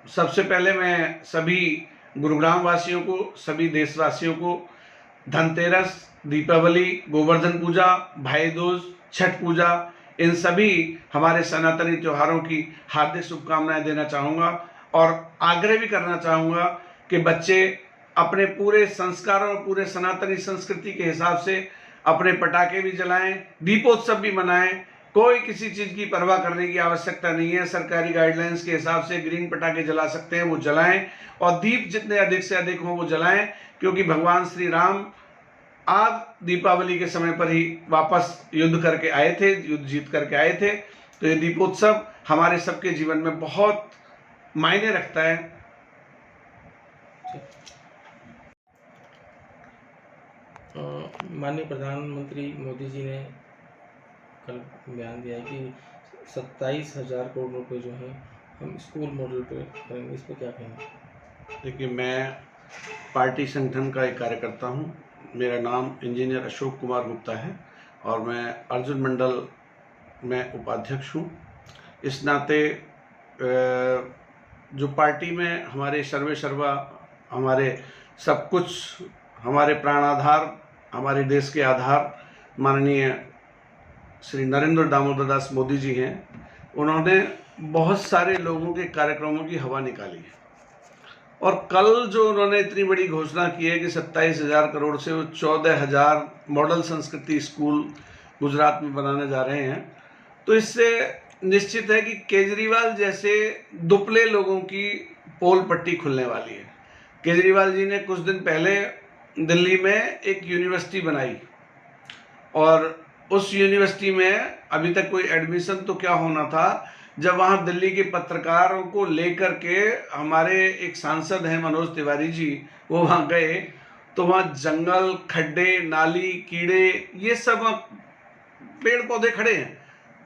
सबसे पहले मैं सभी गुरुग्राम वासियों को, सभी देशवासियों को धनतेरस, दीपावली, गोवर्धन पूजा, भाई दूज, छठ पूजा, इन सभी हमारे सनातनी त्योहारों की हार्दिक शुभकामनाएं देना चाहूँगा और आग्रह भी करना चाहूँगा कि बच्चे अपने पूरे संस्कारों और पूरे सनातनी संस्कृति के हिसाब से अपने पटाखे भी जलाएं, दीपोत्सव भी मनाएं। कोई किसी चीज़ की परवाह करने की आवश्यकता नहीं है। सरकारी गाइडलाइंस के हिसाब से ग्रीन पटाखे जला सकते हैं, वो जलाएं, और दीप जितने अधिक से अधिक हों वो जलाएं, क्योंकि भगवान श्री राम आज दीपावली के समय पर ही वापस युद्ध करके आए थे, युद्ध जीत करके आए थे। तो ये दीपोत्सव हमारे सबके जीवन में बहुत मायने रखता है। माननीय प्रधानमंत्री मोदी जी ने कल बयान दिया है कि 27,000 करोड़ रुपए जो हैं हम स्कूल मॉडल पे करेंगे, इस पर क्या कहेंगे? देखिए, मैं पार्टी संगठन का एक कार्यकर्ता हूँ। मेरा नाम इंजीनियर अशोक कुमार गुप्ता है और मैं अर्जुन मंडल में उपाध्यक्ष हूँ। इस नाते जो पार्टी में हमारे सर्वे सर्वा, हमारे सब कुछ, हमारे प्राणाधार, हमारे देश के आधार माननीय श्री नरेंद्र दामोदर दास मोदी जी हैं, उन्होंने बहुत सारे लोगों के कार्यक्रमों की हवा निकाली है। और कल जो उन्होंने इतनी बड़ी घोषणा की है कि 27,000 करोड़ से वो 14,000 मॉडल संस्कृति स्कूल गुजरात में बनाने जा रहे हैं, तो इससे निश्चित है कि केजरीवाल जैसे दुबले लोगों की पोल पट्टी खुलने वाली है। केजरीवाल जी ने कुछ दिन पहले दिल्ली में एक यूनिवर्सिटी बनाई और उस यूनिवर्सिटी में अभी तक कोई एडमिशन तो क्या होना था, जब वहाँ दिल्ली के पत्रकारों को लेकर के हमारे एक सांसद हैं मनोज तिवारी जी, वो वहाँ गए तो वहाँ जंगल, खड्डे, नाली, कीड़े, ये सब पेड़ पौधे खड़े हैं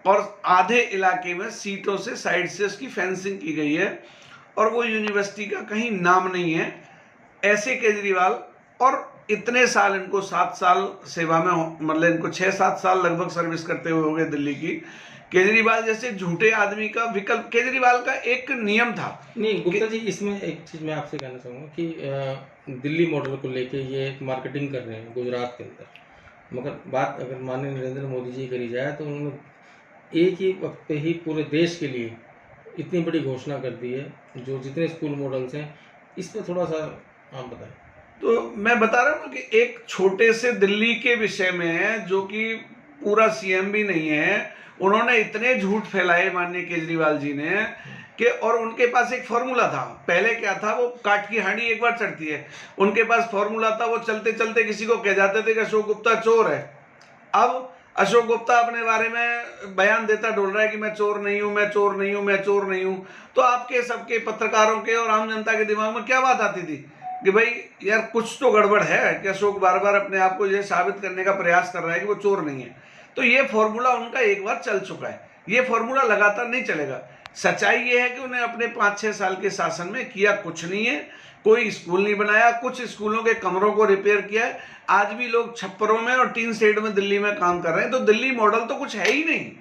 और आधे इलाके में सीटों से साइड से उसकी फेंसिंग की गई है और वो यूनिवर्सिटी का कहीं नाम नहीं है। ऐसे केजरीवाल, और इतने साल इनको 7 साल सेवा में, मतलब इनको 6-7 साल लगभग सर्विस करते हुए हो गए दिल्ली की। केजरीवाल जैसे झूठे आदमी का विकल्प, केजरीवाल का एक नियम था। नहीं गुप्ता जी, इसमें एक चीज़ मैं आपसे कहना चाहूँगा कि दिल्ली मॉडल को लेके ये मार्केटिंग कर रहे हैं गुजरात के अंदर, मगर बात अगर माननीय नरेंद्र मोदी जी करी जाए तो उन्होंने एक ही वक्त पे ही पूरे देश के लिए इतनी बड़ी घोषणा कर दी है, जो जितने स्कूल मॉडल्स हैं, इस पर थोड़ा सा आप बताएं। तो मैं बता रहा हूँ कि एक छोटे से दिल्ली के विषय में, जो कि पूरा सीएम भी नहीं है, उन्होंने इतने झूठ फैलाए माननीय केजरीवाल जी ने कि, और उनके पास एक फॉर्मूला था। पहले क्या था, वो काट की हांडी एक बार चढ़ती है, उनके पास फॉर्मूला था, वो चलते चलते किसी को कह जाते थे कि अशोक गुप्ता चोर है। अब अशोक गुप्ता अपने बारे में बयान देता डोल रहा है कि मैं चोर नहीं हूं, मैं चोर नहीं हूं, मैं चोर नहीं हूं। तो आपके सबके पत्रकारों के और आम जनता के दिमाग में क्या बात आती थी कि भाई यार कुछ तो गड़बड़ है, कि अशोक बार बार अपने आप को ये साबित करने का प्रयास कर रहा है कि वो चोर नहीं है। तो ये फॉर्मूला उनका एक बार चल चुका है, ये फॉर्मूला लगातार नहीं चलेगा। सच्चाई ये है कि उन्हें अपने 5-6 साल के शासन में किया कुछ नहीं है। कोई स्कूल नहीं बनाया, कुछ स्कूलों के कमरों को रिपेयर किया है। आज भी लोग छप्परों में और टीन शेड में दिल्ली में काम कर रहे हैं। तो दिल्ली मॉडल तो कुछ है ही नहीं।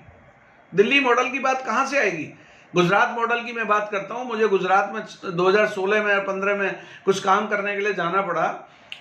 दिल्ली मॉडल की बात कहाँ से आएगी? गुजरात मॉडल की मैं बात करता हूँ। मुझे गुजरात में 2016 में और 15 में कुछ काम करने के लिए जाना पड़ा।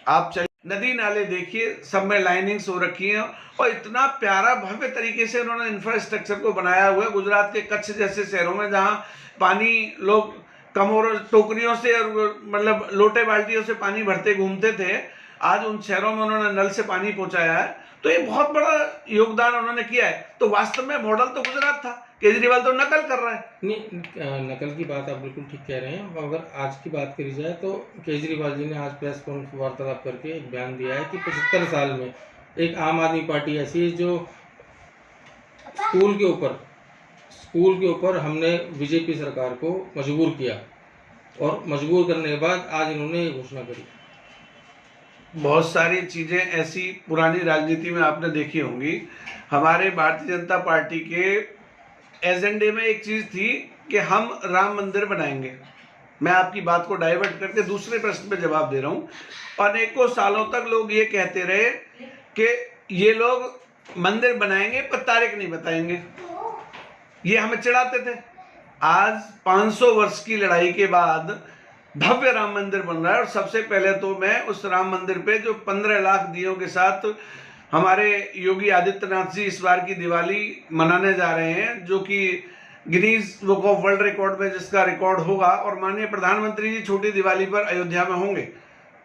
आप चलिए, नदी नाले देखिए, सब में लाइनिंग्स हो रखी हैं और इतना प्यारा भव्य तरीके से उन्होंने इंफ्रास्ट्रक्चर को बनाया हुआ है। गुजरात के कच्छ जैसे शहरों में जहाँ पानी लोग कमोर टोकरियों से और मतलब लोटे बाल्टियों से पानी भरते घूमते थे, आज उन शहरों में उन्होंने नल से पानी पहुंचाया है। तो ये बहुत बड़ा योगदान उन्होंने किया है। तो वास्तव में मॉडल तो गुजरात था, केजरीवाल तो नकल कर रहा है। नहीं, नकल की बात आप बिल्कुल ठीक कह रहे हैं। अगर आज की बात करी जाए तो केजरीवाल जी ने आज प्रेस कॉन्फ्रेंस वार्तालाप करके एक बयान दिया है कि 75 साल में एक आम आदमी पार्टी ऐसी है जो स्कूल के ऊपर हमने बीजेपी सरकार को मजबूर किया और मजबूर करने के बाद आज इन्होंने ये घोषणा करी। बहुत सारी चीज़ें ऐसी पुरानी राजनीति में आपने देखी होंगी। हमारे भारतीय जनता पार्टी के एजेंडे में एक चीज़ थी कि हम राम मंदिर बनाएंगे। मैं आपकी बात को डाइवर्ट करके दूसरे प्रश्न पे जवाब दे रहा हूँ। अनेकों सालों तक लोग ये कहते रहे कि ये लोग मंदिर बनाएंगे पर तारीख नहीं बताएंगे। ये हमें चिढ़ाते थे आज 500 वर्ष की लड़ाई के बाद भव्य राम मंदिर बन रहा है। और सबसे पहले तो मैं उस राम मंदिर पे जो 15 लाख दियों के साथ हमारे योगी आदित्यनाथ जी इस बार की दिवाली मनाने जा रहे हैं, जो कि Guinness book of world record में जिसका रिकॉर्ड होगा। और माननीय प्रधानमंत्री जी छोटी दिवाली पर अयोध्या में होंगे।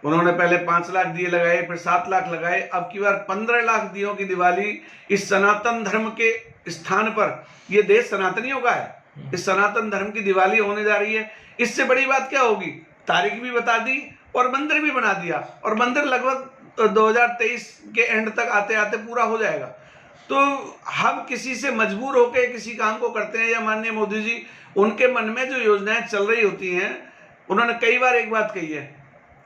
उन्होंने पहले 5 लाख दिए लगाए, फिर 7 लाख लगाए, अब की बार 15 लाख दियों की दिवाली इस सनातन धर्म के स्थान पर, ये देश सनातनियों का है, इस सनातन धर्म की दिवाली होने जा रही है। इससे बड़ी बात क्या होगी? तारीख भी बता दी और मंदिर भी बना दिया, और मंदिर लगभग 2023 के एंड तक आते आते पूरा हो जाएगा। तो हम किसी से मजबूर होकर किसी काम को करते हैं, या माननीय मोदी जी उनके मन में जो योजनाएं चल रही होती हैं, उन्होंने कई बार एक बात कही है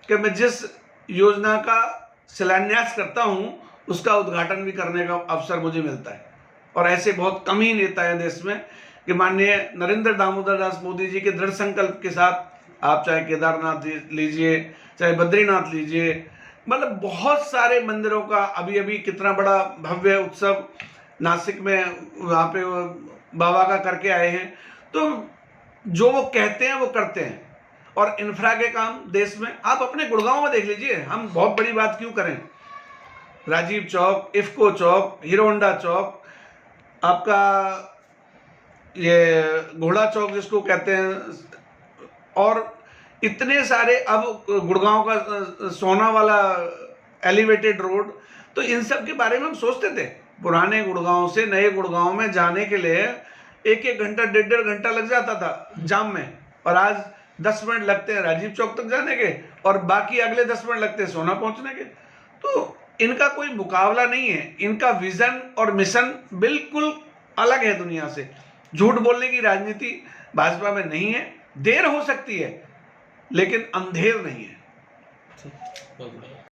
कि मैं जिस योजना का शिलान्यास करता हूं उसका उद्घाटन भी करने का अवसर मुझे मिलता है। और ऐसे बहुत कम ही नेता हैं देश में कि माननीय नरेंद्र दामोदर दास मोदी जी के दृढ़ संकल्प के साथ, आप चाहे केदारनाथ लीजिए, चाहे बद्रीनाथ लीजिए, मतलब बहुत सारे मंदिरों का अभी अभी कितना बड़ा भव्य उत्सव नासिक में वहाँ पे बाबा का करके आए हैं। तो जो वो कहते हैं वो करते हैं। और इंफ्रा के काम देश में आप अपने गुड़गांव में देख लीजिए, हम बहुत बड़ी बात क्यों करें, राजीव चौक, इफ्को चौक, हीरो होंडा चौक, आपका ये घोड़ा चौक जिसको कहते हैं, और इतने सारे, अब गुड़गांव का सोना वाला एलिवेटेड रोड, तो इन सब के बारे में हम सोचते थे। पुराने गुड़गांव से नए गुड़गांव में जाने के लिए 1-1 घंटा, 1.5 घंटा लग जाता था जाम में, और आज 10 मिनट लगते हैं राजीव चौक तक जाने के, और बाकी अगले 10 मिनट लगते हैं सोना पहुंचने के। तो इनका कोई मुकाबला नहीं है, इनका विजन और मिशन बिल्कुल अलग है दुनिया से। झूठ बोलने की राजनीति भाजपा में नहीं है। देर हो सकती है लेकिन अंधेर नहीं है।